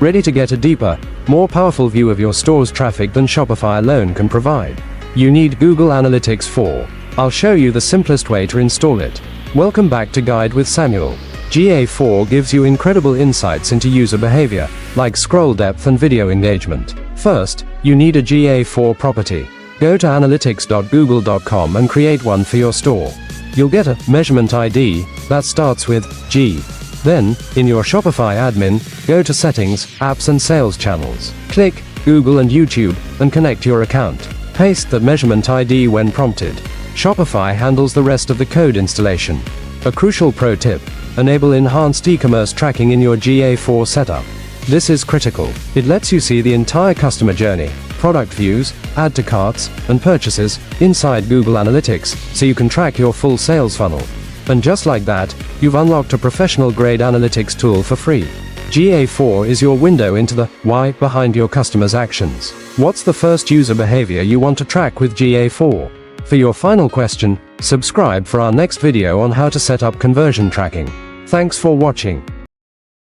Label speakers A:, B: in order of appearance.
A: ready to get a deeper, more powerful view of your store's traffic than Shopify alone can provide. You need Google Analytics 4. I'll show you the simplest way to install it. Welcome back to Guide with Samuel. GA4 gives you incredible insights into user behavior, like scroll depth and video engagement. First, you need a GA4 property. Go to analytics.google.com and create one for your store. You'll get a measurement ID that starts with G. Then, in your Shopify admin, go to Settings, Apps and Sales Channels. Click Google and YouTube and connect your account. Paste the measurement ID when prompted. Shopify handles the rest of the code installation. A crucial pro tip: enable enhanced e-commerce tracking in your GA4 setup. This is critical. It lets you see the entire customer journey, product views, add to carts, and purchases inside Google Analytics, so you can track your full sales funnel. And just like that, you've unlocked a professional-grade analytics tool for free. GA4 is your window into the why behind your customers' actions. What's the first user behavior you want to track with GA4? For your final question, subscribe for our next video on how to set up conversion tracking. Thanks for watching.